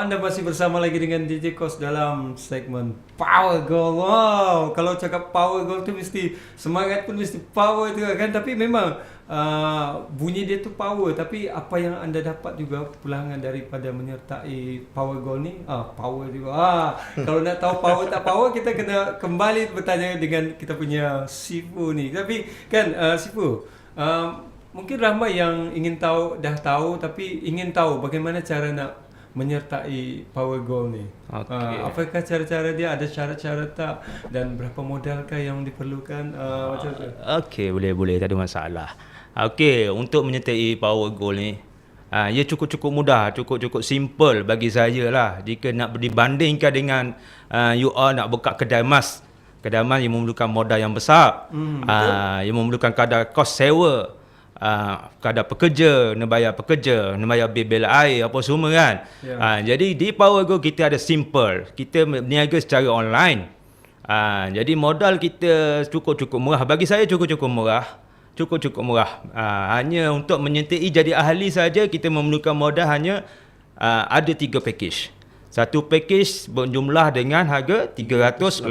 Anda masih bersama lagi dengan DJ Kos dalam segmen Power Goal. Wow, kalau cakap Power Goal tu mesti semangat pun mesti power tu kan. Tapi memang bunyi dia tu power. Tapi apa yang anda dapat juga pulangan daripada menyertai Power Goal ni? Power juga. Kalau nak tahu power tak power, kita kena kembali bertanya dengan kita punya Sifu ni. Tapi kan Sifu, mungkin ramai yang ingin tahu, dah tahu tapi ingin tahu bagaimana cara nak menyertai Power Goal ni. Okay. Apakah cara-cara dia, ada syarat-syarat tak, dan berapa modalkah yang diperlukan, macam tu? Okey, boleh, tak ada masalah. Okey, untuk menyertai Power Goal ni, ia cukup-cukup mudah, cukup-cukup simple bagi saya lah. Jika nak dibandingkan dengan you all nak buka kedai emas. Kedai emas yang memerlukan modal yang besar. Yang memerlukan kadar kos sewa. Kadar pekerja, nak bayar pekerja, nak bayar bil air apa semua kan. Jadi di Power Goal kita ada simple. Kita berniaga secara online. Jadi modal kita cukup-cukup murah. Bagi saya cukup-cukup murah. Cukup-cukup murah. Hanya untuk menyertai jadi ahli saja kita memerlukan modal hanya ada 3 package. Satu package berjumlah dengan harga 380.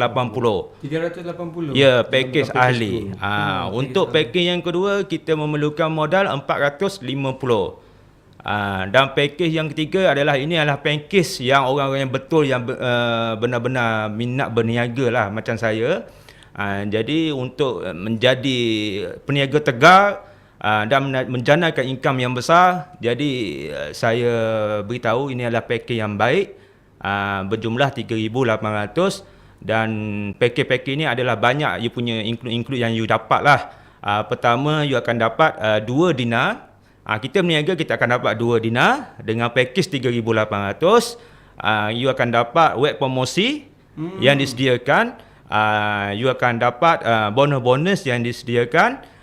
380. Ya, package ahli. Untuk package yang kedua kita memerlukan modal 450. Dan package yang ketiga adalah package yang orang-orang yang betul yang benar-benar minat berniaga lah macam saya. Jadi untuk menjadi peniaga tegar dan menjanakan income yang besar, jadi saya beritahu ini adalah package yang baik. Berjumlah 3,800 dan package ini adalah banyak you punya include yang you dapat lah. Pertama you akan dapat 2 dinar. Kita berniaga kita akan dapat 2 dinar dengan package 3,800. You akan dapat web promosi yang disediakan. You akan dapat bonus-bonus yang disediakan.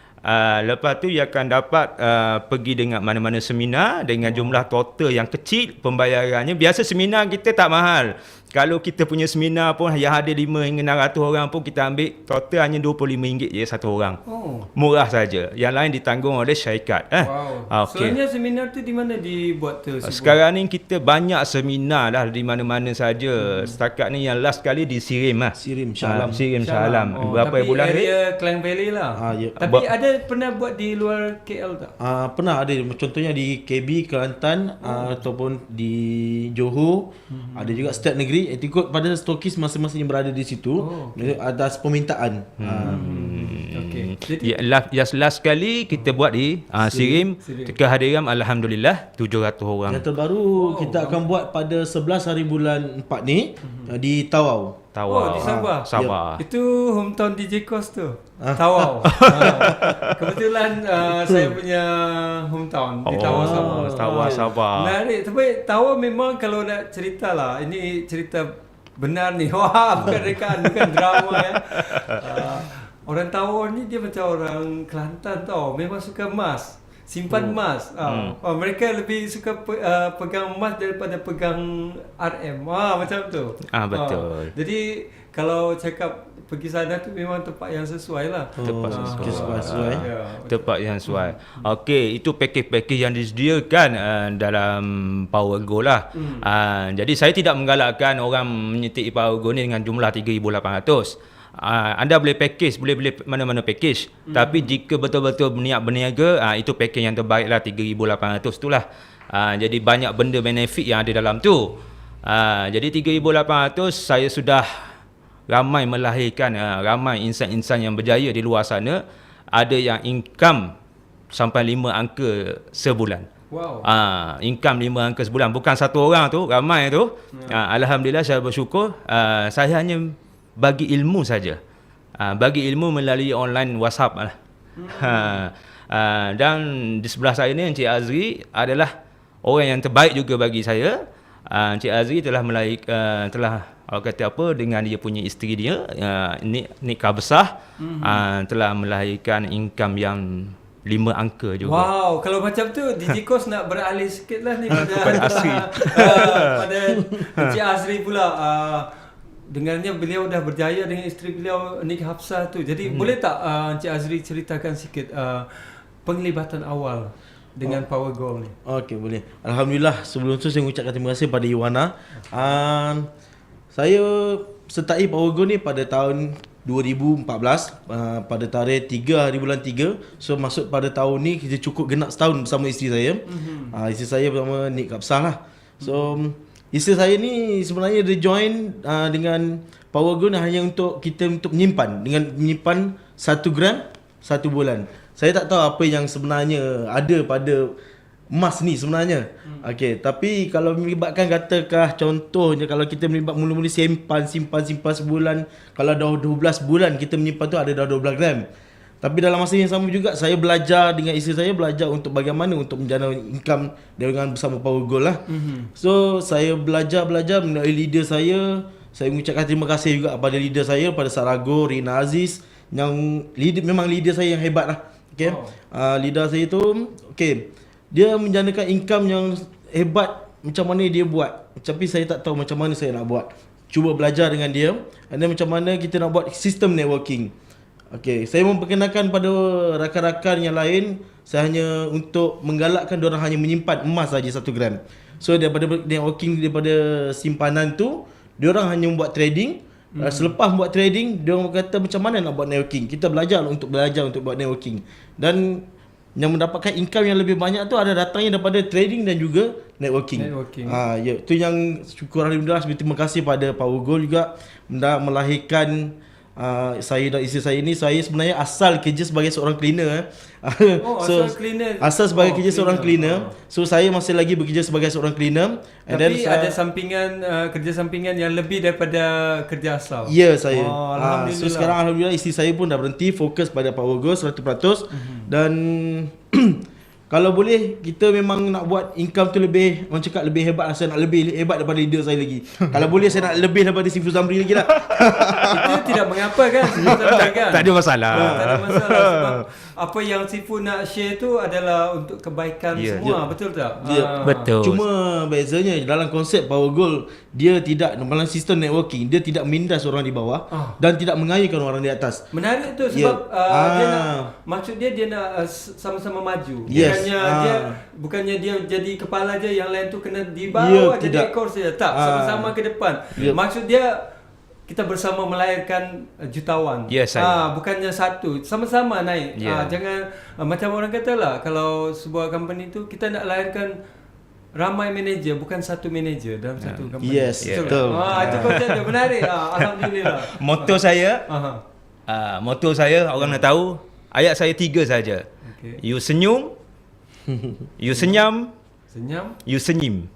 Lepas tu you akan dapat pergi dengan mana-mana seminar dengan jumlah total yang kecil pembayarannya. Biasa seminar kita tak mahal. Kalau kita punya seminar pun yang ada 5 hingga 600 orang pun kita ambil total hanya RM25 je satu orang. Murah saja. Yang lain ditanggung oleh syarikat. Wow. Sebenarnya seminar tu di mana dibuat tu? Sekarang ni kita banyak seminar dah di mana-mana saja. Setakat ni yang last kali di Sirim lah. Sirim Shah Alam. Sirim Shah Alam. Berapa bulan ni? Area Klang Valley lah. Ya. Tapi ada pernah buat di luar KL tak? Pernah ada, contohnya di KB Kelantan ataupun di Johor. Ada juga setiap negeri ikut pada stokis masing-masing yang berada di situ atas permintaan. Okey. Jadi Last kali kita buat di Sirim. Kehadiran alhamdulillah 700 orang. Yang terbaru kita akan buat pada 11 hari bulan 4 ni di Tawau. Tawau. di Sabah. Sabah. Itu hometown DJ Kos tu. Tawau. Kebetulan saya punya hometown di Tawau, Sabah. Tawau, Sabah. Menarik. Tapi Tawau memang kalau nak cerita lah, ini cerita benar ni. Wah, bukan rekaan, bukan drama ya. Orang Tawau ni dia macam orang Kelantan tau. Memang suka emas. Simpan emas. Mereka lebih suka pegang emas daripada pegang RM. Macam tu. Betul. Jadi kalau cakap pergi sana tu memang tempat yang sesuai lah. Tempat sesuai. Tempat yang sesuai. Okey, itu package yang disediakan dalam Power Goal lah. Jadi saya tidak menggalakkan orang menyertai Power Goal ni dengan jumlah 3,800. Anda boleh package, boleh beli mana-mana package. Tapi jika betul-betul berniat berniaga, itu package yang terbaik lah, 3,800 tu lah. Jadi banyak benda benefit yang ada dalam tu. Jadi 3,800 saya sudah ramai melahirkan ramai insan-insan yang berjaya di luar sana. Ada yang income sampai 5 angka sebulan. Wow. Income 5 angka sebulan. Bukan satu orang tu, ramai tu. Alhamdulillah saya bersyukur. Saya hanya bagi ilmu saja. Bagi ilmu melalui online WhatsApp lah. Dan di sebelah saya ni Encik Azri adalah orang yang terbaik juga bagi saya. Encik Azri telah orang kata apa, dengan dia punya isteri dia, nikah besar, telah melahirkan income yang 5 angka juga. Wow, kalau macam tu DJ Kos nak beralih sikit lah ni pada Azri. pada Encik Azri pula. Dengarnya beliau dah berjaya dengan isteri beliau Nik Hafsah tu. Jadi boleh tak Encik Azri ceritakan sikit penglibatan awal dengan Power Gold ni? Okey, boleh. Alhamdulillah, sebelum tu saya mengucapkan terima kasih pada Iwana. Saya sertai Power Gold ni pada tahun 2014 pada tarikh 3 hari bulan 3. So masuk pada tahun ni kita cukup genap setahun bersama isteri saya. Isteri saya bernama Nik Kapsah lah. So isteri saya ni sebenarnya dia join dengan Power Gold hanya untuk kita untuk menyimpan 1 gram 1 bulan. Saya tak tahu apa yang sebenarnya ada pada emas ni sebenarnya. Okey, tapi kalau melibatkan katakan contohnya kalau kita melibat mula-mula simpan sebulan, kalau dah 12 bulan kita menyimpan tu ada dah 12 gram. Tapi dalam masa yang sama juga saya belajar dengan isteri saya belajar untuk bagaimana untuk menjana income dengan bersama Power Gold lah. So saya belajar melalui leader saya mengucapkan terima kasih juga kepada leader saya, pada Sarago, Rina Aziz yang memang leader saya yang hebat lah. Okey. Leader saya tu okey. Dia menjanakan income yang hebat macam mana dia buat. Tapi saya tak tahu macam mana saya nak buat. Cuba belajar dengan dia. Dan macam mana kita nak buat sistem networking. Okey, saya memperkenalkan pada rakan-rakan yang lain, saya hanya untuk menggalakkan diorang hanya menyimpan emas saja 1 gram. So daripada networking, daripada simpanan tu, diorang hanya membuat trading. Selepas buat trading, diorang kata macam mana nak buat networking. Kita belajar untuk buat networking. Dan yang mendapatkan income yang lebih banyak tu ada datangnya daripada trading dan juga networking. Ya, tu yang syukur alhamdulillah, terima kasih pada Power Gold juga melahirkan saya dan isteri saya ni. Saya sebenarnya asal kerja sebagai seorang cleaner. Asal sebagai kerja seorang cleaner. So saya masih lagi bekerja sebagai seorang cleaner. Tapi ada sampingan kerja sampingan yang lebih daripada kerja asal. Ya, saya. Alhamdulillah. So sekarang alhamdulillah isteri saya pun dah berhenti, fokus pada Power Gold 100%. Dan kalau boleh kita memang nak buat income tu lebih, orang cakap lebih hebat, saya nak lebih hebat daripada leader saya lagi. Kalau boleh saya nak lebih daripada Sifu Zamri lagi lah. Itu tidak mengapa kan, kan? Tak ada masalah. Tak ada masalah sebab apa yang Sifu nak share tu adalah untuk kebaikan semua, betul tak? Betul. Cuma bezanya dalam konsep Power Gold, dia tidak dalam sistem networking, dia tidak menindas orang di bawah dan tidak mengayakan orang di atas. Menarik tu sebab dia nak, maksud dia nak sama-sama maju. Bukannya dia jadi kepala je, yang lain tu kena di bawah jadi ekor saja. Tak, sama-sama ke depan. Maksud dia kita bersama melahirkan jutawan. Bukannya satu, sama-sama naik. Jangan macam orang kata lah, kalau sebuah company tu kita nak lahirkan ramai manager, bukan satu manager dalam satu company. Yes, betul. Itu konsep dia menarik. Alhamdulillah. Moto saya orang nak tahu, ayat saya 3 saja. You senyum, you senyum, you senyim.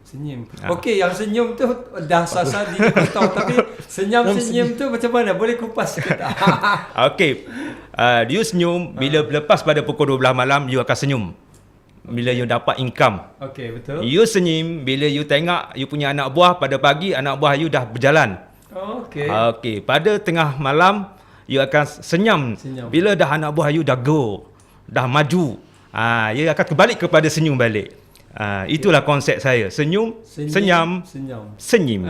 Okey, yang senyum tu dah sasar di tahu, tapi senyum tu macam mana? Boleh kupas sikit? Okey. You senyum bila lepas pada pukul 12 malam, you akan senyum bila you dapat income. Okey, betul. You senyum bila you tengok you punya anak buah pada pagi, anak buah you dah berjalan. Okey, pada tengah malam you akan senyum bila dah anak buah you dah go, dah maju. You akan kembali kepada senyum balik. Itulah konsep saya. Senyum, senyum, senyim.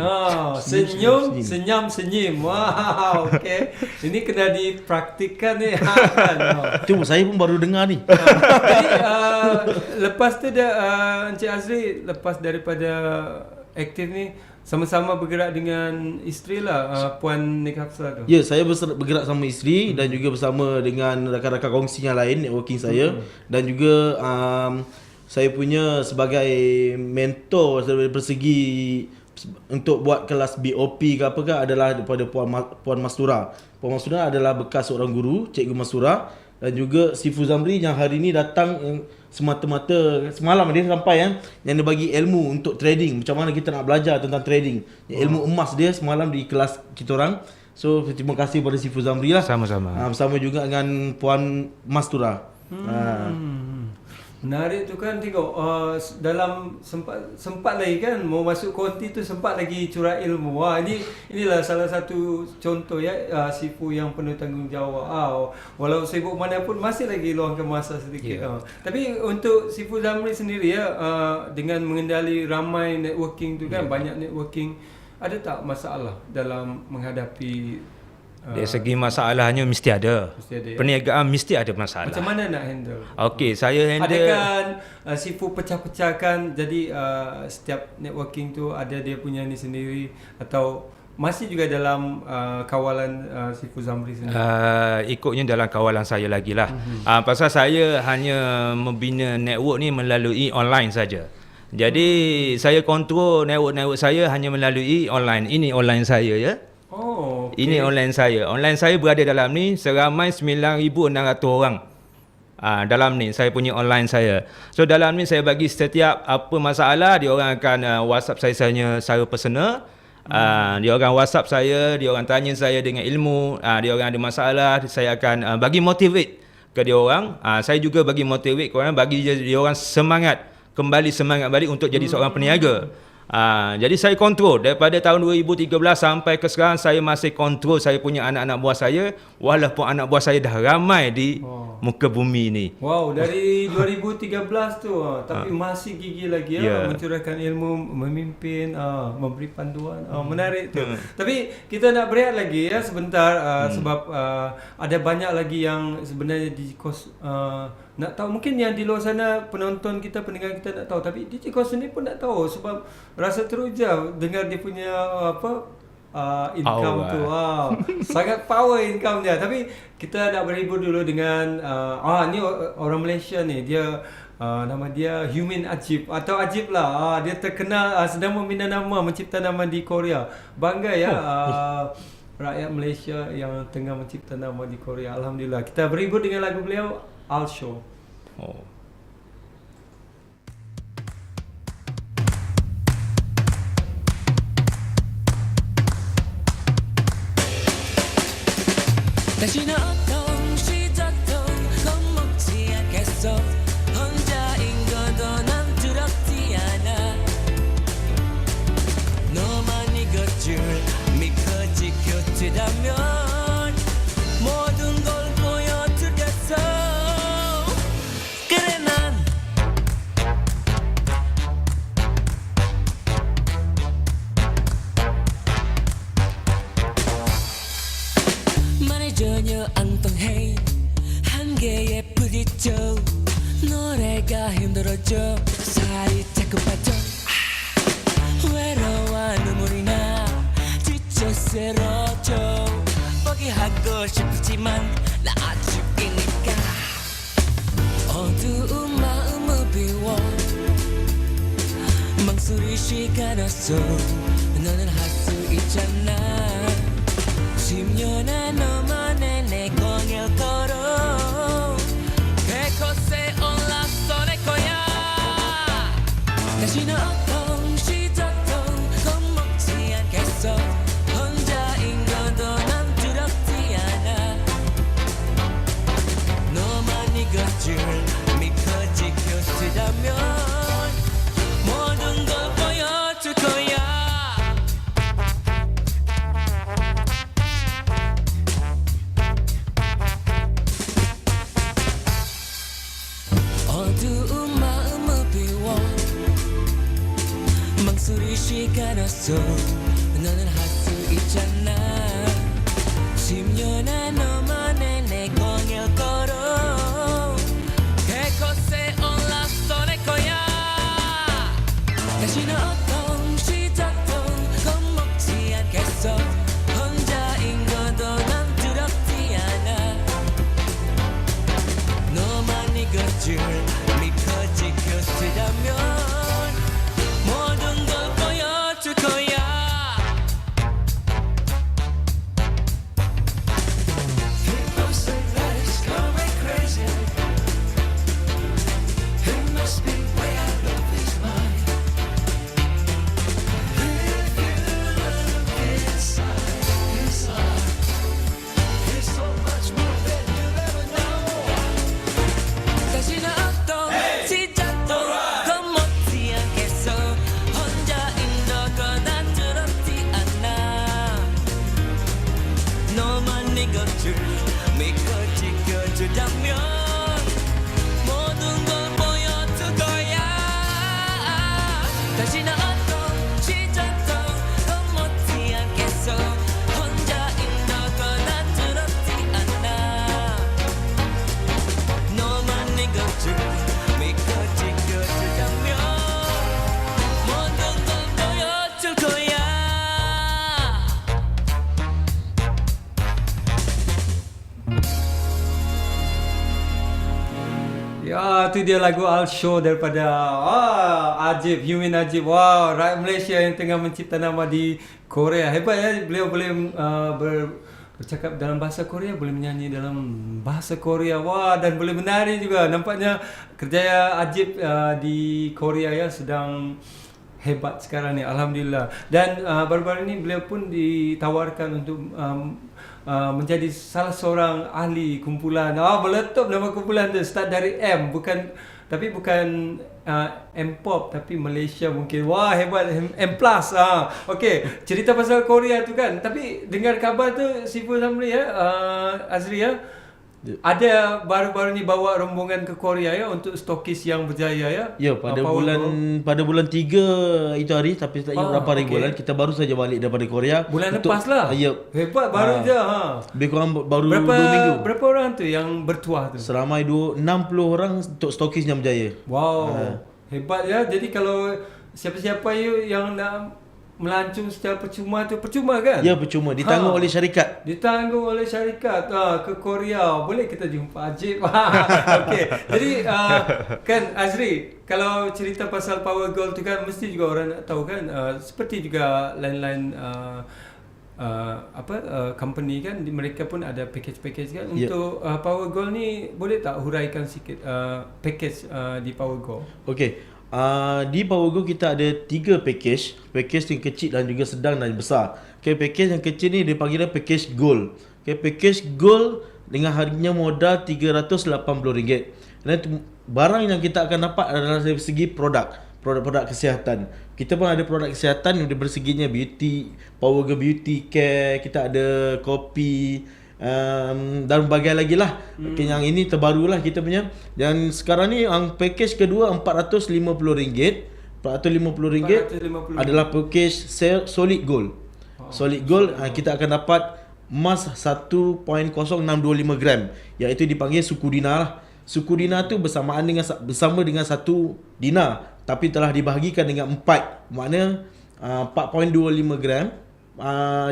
Senyum. Wow, okey. Ini kena dipraktikkan ni. Itu saya pun baru dengar ni. Jadi lepas tu dia Encik Azri lepas daripada aktif ni sama-sama bergerak dengan isteri lah, Puan Nik Hafsah tu. Ya, saya bergerak sama isteri dan juga bersama dengan rakan-rakan kongsi yang lain, networking saya. Dan juga saya punya sebagai mentor dari persegi untuk buat kelas BOP ke apa ke adalah daripada Puan Mastura. Puan Mastura adalah bekas seorang guru, Cikgu Mastura. Dan juga Sifu Zamri yang hari ni datang semata-mata semalam dia sampai yang dia bagi ilmu untuk trading, macam mana kita nak belajar tentang trading. Ilmu emas dia semalam di kelas kita orang. So terima kasih kepada Sifu Zamri lah. Sama-sama. Bersama juga dengan Puan Mastura. Menarik tu kan, tengok dalam sempat lagi kan mau masuk konti tu, sempat lagi curah ilmu. Inilah salah satu contoh ya, Sifu yang penuh tanggungjawab. Walau sibuk mana pun masih lagi luangkan masa sedikit. Tapi untuk Sifu Zamri sendiri ya, dengan mengendali ramai networking tu kan, banyak networking, ada tak masalah dalam menghadapi Dari segi masalahnya mesti ada. Mesti ada, ya? Perniagaan mesti ada masalah. Macam mana nak handle? Okey, saya handle. Adakah Sifu pecah-pecahkan, jadi setiap networking tu ada dia punya ni sendiri, atau masih juga dalam kawalan Sifu Zamri sendiri? Ikutnya dalam kawalan saya lagi lah. Pasal saya hanya membina network ni melalui online saja. Jadi saya kontrol network saya hanya melalui online. Ini online saya, ya. Oh, okay. Ini online saya. Online saya berada dalam ni seramai 9,600 orang. Dalam ni saya punya online saya. So dalam ni saya bagi setiap apa masalah, dia orang akan WhatsApp saya secara personal. Dia orang WhatsApp saya, dia orang tanya saya dengan ilmu, dia orang ada masalah, saya akan bagi motivate ke dia orang. Saya juga bagi motivate ke orang, bagi dia orang semangat balik untuk jadi seorang peniaga. Jadi saya kontrol daripada tahun 2013 sampai ke sekarang, saya masih kontrol saya punya anak-anak buah saya, walaupun anak buah saya dah ramai di muka bumi ni. Wow, dari 2013 tu tapi masih gigih lagi mencurahkan ilmu, memimpin, memberi panduan. Menarik tu. Tapi kita nak berehat lagi ya sebentar, sebab ada banyak lagi yang sebenarnya di kos nak tahu. Mungkin yang di luar sana penonton kita, pendengar kita nak tahu, tapi DJ Kos sendiri pun nak tahu, sebab rasa teruja dengar dia punya income tu. Sangat power income dia. Tapi kita nak berhibur dulu dengan ni orang Malaysia ni, dia nama dia Humin Ajib atau Ajib lah. Dia terkenal sedang membina nama, mencipta nama di Korea. Bangga ya. Rakyat Malaysia yang tengah mencipta nama di Korea. Alhamdulillah. Kita berhibur dengan lagu beliau, I'll Show. 다시는 어떤 시작도 겁먹지 않겠어. 혼자인 것도 난 두렵지 않아. 너만 이것줄 믿고 지켜주다면 모든 걸 보여주겠어. 그래 난 말이 전혀 안 통해. 한계에 부딪혀. 노래가 힘들어져. 살이 자꾸 빠져. 외로워 눈물이 나. 지쳐 쓰러져. 포기하고 싶지만 나 아직이니까. 어두운 마음을 비워. 망설일 시간 없어. 너는 할 수 있잖아. 10년의 너만의 내 공을 걸어. 그곳에 올랐어 내 거야. 다시는 어떤 시작도 겁먹지 않겠어. 혼자인 것도 난 두렵지 않아. 너만 이것줄 믿고 지켜주다면 모든 걸 보여줄 거야. 어두운 마음을 비워. 망설일 시간 없어. 너는 할 수 있잖아. 10년의 너만의 내 공을 걸어. 그곳에 올랐어 내 거야. 다시는 어떤 시작도 겁먹지 않겠어. 혼자인 것도 난 두렵지 않아. 너만 이것줄 믿고 지켜주다면 모든 걸 보여줄 거야. Ya, tu dia lagu I'll Show daripada Ajib, Humin Ajib. Wow, rakyat Malaysia yang tengah mencipta nama di Korea. Hebat ya, beliau boleh bercakap dalam bahasa Korea, boleh menyanyi dalam bahasa Korea. Wah, dan boleh menari juga. Nampaknya kerjaya Ajib di Korea ya sedang hebat sekarang ni, alhamdulillah. Dan baru-baru ni beliau pun ditawarkan untuk menjadi salah seorang ahli kumpulan. Meletup nama kumpulan tu, start dari M, bukan M-pop tapi Malaysia mungkin. Wah, hebat, M+. Okey, cerita pasal Korea tu kan. Tapi dengar kabar tu Siful Samri ya, Azri ya, ada baru-baru ni bawa rombongan ke Korea ya untuk stokis yang berjaya ya. Ya, pada bulan 3 itu hari, tapi tak ingat berapa hari bulan, kita baru saja balik daripada Korea. Bulan lepas lah. Ya. Hebat, baru je Lebih kurang baru 2 minggu. Berapa orang tu yang bertuah tu? Seramai 60 orang untuk stokis yang berjaya. Wow. Hebat ya. Jadi kalau siapa-siapa yang nak melancong secara percuma tu percuma kan? Ya, percuma, ditanggung oleh syarikat. Ditanggung oleh syarikat ke Korea. Boleh kita jumpa Ajib. Okey. Jadi kan Azri, kalau cerita pasal Power Gold tu kan mesti juga orang nak tahu kan, seperti juga lain-lain company kan, mereka pun ada package kan untuk Power Gold ni. Boleh tak huraikan sikit package di Power Gold? Okey. Di Power Gold kita ada 3 package yang kecil dan juga sedang dan besar. Okay, package yang kecil ni dia panggil package Gold. Okay, package Gold dengan harganya modal RM380. Dan barang yang kita akan dapat adalah dari segi produk kesihatan. Kita pun ada produk kesihatan yang berseginya beauty, Power Gold Beauty Care, kita ada kopi, dan berbagai lagi lah. Okay, yang ini terbaru lah kita punya. Dan sekarang ni yang package kedua RM450. RM450 adalah package Solid Gold. Solid Gold, kita akan dapat emas 1.0625 gram, iaitu dipanggil suku dinar lah. Suku dinar tu bersama dengan 1 dinar, tapi telah dibahagikan dengan 4. Maknanya 4.25 gram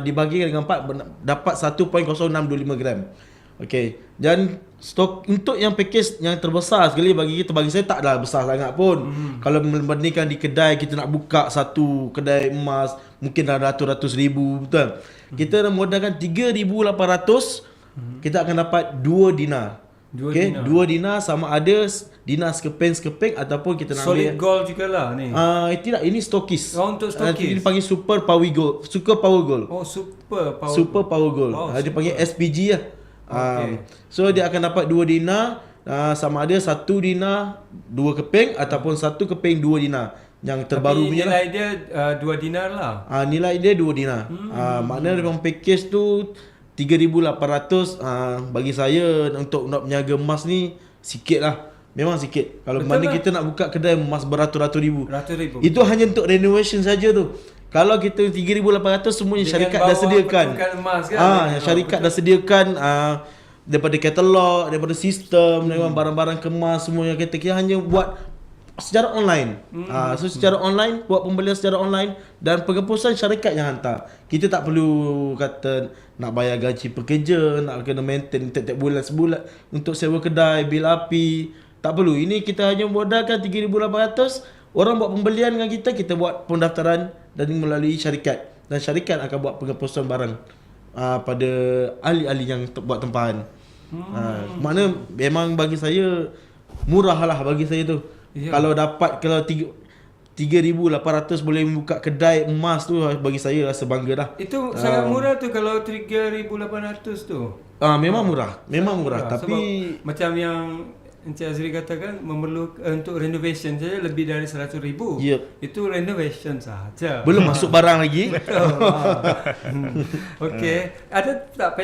dibagikan dengan 4 dapat 1.0625 gram. Okey. Dan stok untuk yang package yang terbesar sekali bagi saya taklah besar sangat pun. Kalau membandingkan di kedai kita nak buka satu kedai emas mungkin dah ratus ribu, betul. Kita nak modalkan 3,800, kita akan dapat 2 dinar. Okey, 2 dinar sama ada dinar sekeping ataupun kita nak Solid Gold jugalah ni. Tidak, ini stokis. Untuk stokis. Dia panggil Super Power Gold. Super Power Gold. Super Power Gold. Dia panggil SPG lah. Okay. So dia akan dapat 2 dinar, sama ada 1 dinar 2 keping ataupun 1 keping 2 dinar. Yang terbaru punya nilai dia 2 dinar lah. Nilai dia 2 dinar. Maknanya dalam package tu 3,800. Bagi saya untuk nak menjaga emas ni sikit lah. Memang sikit. Kalau mana kita nak buka kedai emas beratus-ratus ribu. Itu hanya untuk renovation saja tu. Kalau kita 3,800 semuanya syarikat dah sediakan. Emas kan? Syarikat dah sediakan daripada katalog, daripada sistem, dengan barang-barang kemas semua yang kita hanya buat secara online. So secara online, buat pembelian secara online dan pengepusan syarikat yang hantar. Kita tak perlu kata nak bayar gaji pekerja, nak kena maintain tiap-tiap bulan sebulan untuk sewa kedai, bil api. Tak perlu. Ini kita hanya modalkan 3,800. Orang buat pembelian dengan kita buat pendaftaran dan melalui syarikat. Dan syarikat akan buat pengepusan barang pada ahli-ahli yang buat tempahan. Maknanya memang bagi saya murah lah bagi saya tu. Kalau 3,800 boleh membuka kedai emas tu, bagi saya rasa bangga dah. Itu sangat murah tu kalau 3,800 tu. Memang murah. Memang murah. Tapi sebab macam yang Encik Azri katakan memerlukan untuk renovation saja lebih dari 100,000. Itu renovation saja. Belum masuk barang lagi. Okey. Ada tak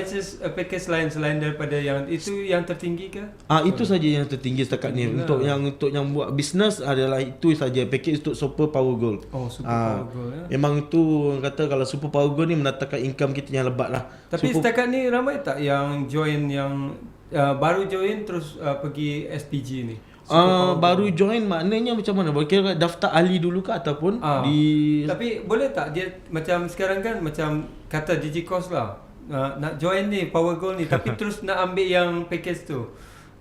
package lain selain daripada yang itu yang tertinggi ke? Itu saja yang tertinggi setakat ni. Untuk yang buat bisnes adalah itu saja, package untuk Super Power Gold. Super Power Gold ya. Memang itu kata kalau Super Power Gold ni mendatangkan income kita yang lebat lah. Tapi setakat ni ramai tak yang join yang baru join terus pergi SPG ni? Baru join maknanya macam mana? Kira daftar ahli dulu ke ataupun Tapi boleh tak dia macam sekarang kan macam kata Gigi Cost lah, nak join ni Power Gold ni tapi terus nak ambil yang package tu.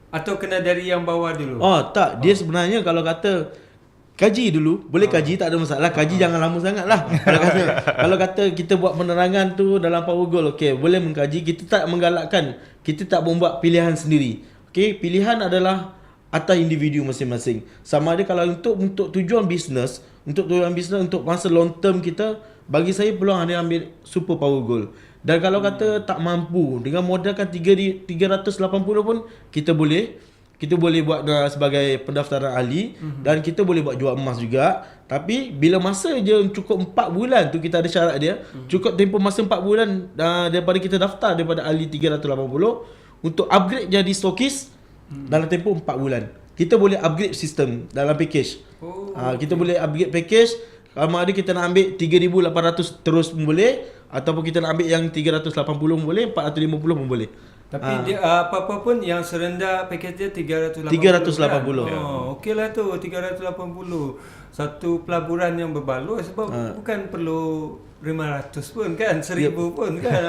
Atau kena dari yang bawah dulu? Oh tak, dia sebenarnya kalau kata kaji dulu, boleh kaji, tak ada masalah. Kaji jangan lama sangat lah. Kalau kata kita buat penerangan tu dalam Power Goal, okey, boleh mengkaji. Kita tak menggalakkan, kita tak membuat pilihan sendiri. Okey, pilihan adalah atas individu masing-masing. Sama ada kalau untuk tujuan bisnes, untuk masa long term kita, bagi saya peluang ada ambil Super Power Goal. Dan kalau kata tak mampu dengan modalkan 380 pun kita boleh buat sebagai pendaftaran ahli dan kita boleh buat jual emas juga. Tapi bila masa je cukup 4 bulan tu, kita ada syarat dia. Cukup tempoh masa 4 bulan daripada kita daftar daripada ahli 380 untuk upgrade jadi stokis dalam tempoh 4 bulan. Kita boleh upgrade sistem dalam package. Kita boleh upgrade package. Sama ada kita nak ambil 3,800 terus pun boleh, ataupun kita nak ambil yang 380 pun boleh, 450 pun boleh. Tapi dia apa-apa pun yang serendah pakej dia 380. 380. Kan? Okeylah tu 380. Satu pelaburan yang berbaloi sebab bukan perlu 500 pun kan, 1,000 pun kan.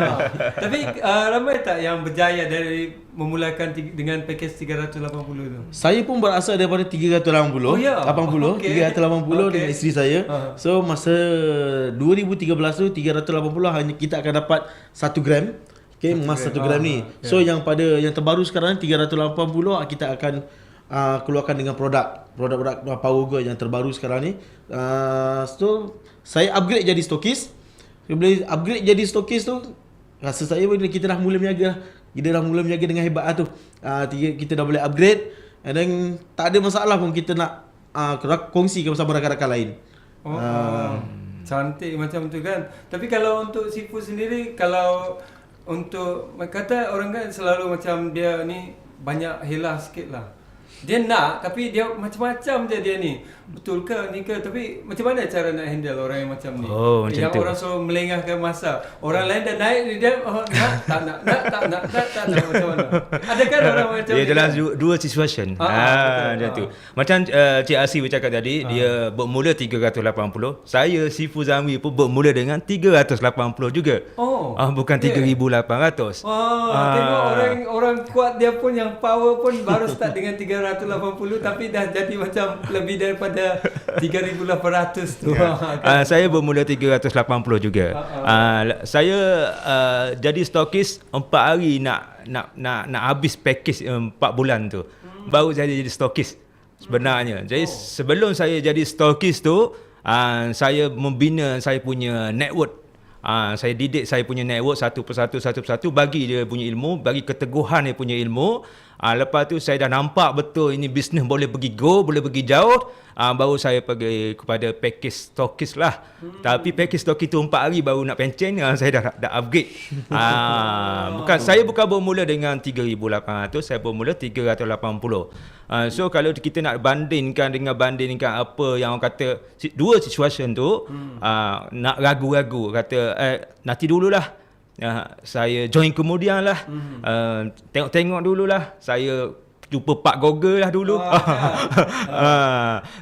Tapi ramai tak yang berjaya dari memulakan dengan pakej 380 tu? Saya pun berasal daripada 380, 80, Okay. 380 dengan isteri saya. So masa 2013 tu 380 hanya kita akan dapat 1 gram. Okay, emas 1 gram ni. So yang terbaru sekarang 380 kita akan keluarkan dengan produk Power Goal yang terbaru sekarang ni. So saya upgrade jadi stokis. Bila upgrade jadi stokis tu, rasa saya kita dah mula berniaga. Kita dah mula berniaga dengan hebat tu. Kita dah boleh upgrade, and then tak ada masalah pun kita nak kongsikan bersama rakan-rakan lain. Cantik macam tu kan. Tapi kalau untuk seafood sendiri, kalau untuk kata orang kan selalu macam dia ni banyak helah sikit lah. Dia nak tapi dia macam-macam je dia ni. Betul ke ni ke, tapi macam mana cara nak handle orang yang macam ni? Macam yang tu. orang selalu melengahkan masa. Orang lain dah naik dia tak nak macam mana? Ada kan orang macam dia ni? dalam dua situation. Macam tu. Macam Cik Asif bercakap tadi, dia bermula 380. Saya Sifu Zamri pun bermula dengan 380 juga. Bukan 3,800. Tengok orang kuat dia pun yang power pun baru start dengan 380 tapi dah jadi macam lebih daripada 3,800 tu. Saya bermula 380 juga. Saya jadi stokis 4 hari nak habis package 4 bulan tu. Baru saya jadi stokis sebenarnya. Jadi sebelum saya jadi stokis tu, saya membina saya punya network. Saya didik saya punya network satu persatu, bagi dia punya ilmu, bagi keteguhan dia punya ilmu. Lepas tu saya dah nampak betul ini bisnes boleh pergi boleh pergi jauh. Baru saya pergi kepada package stokis lah. Tapi package stokis tu 4 hari baru nak pencen, saya dah upgrade. Saya bukan bermula dengan 3,800, saya bermula 380. So kalau kita nak bandingkan apa yang orang kata dua situation tu, nak ragu-ragu kata nanti dululah. Saya join kemudian lah. Tengok dululah. Saya jumpa Pak Google lah dulu.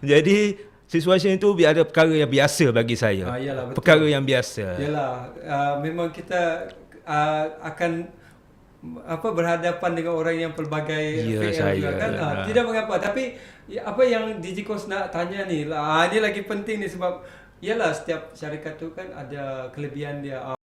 Jadi situasi itu ada perkara yang biasa bagi saya. Yalah, perkara yang biasa. Yalah, memang kita akan berhadapan dengan orang yang pelbagai VL juga kan. Tidak mengapa. Tapi apa yang Digicos nak tanya ni, ini lagi penting ni sebab yalah setiap syarikat tu kan ada kelebihan dia.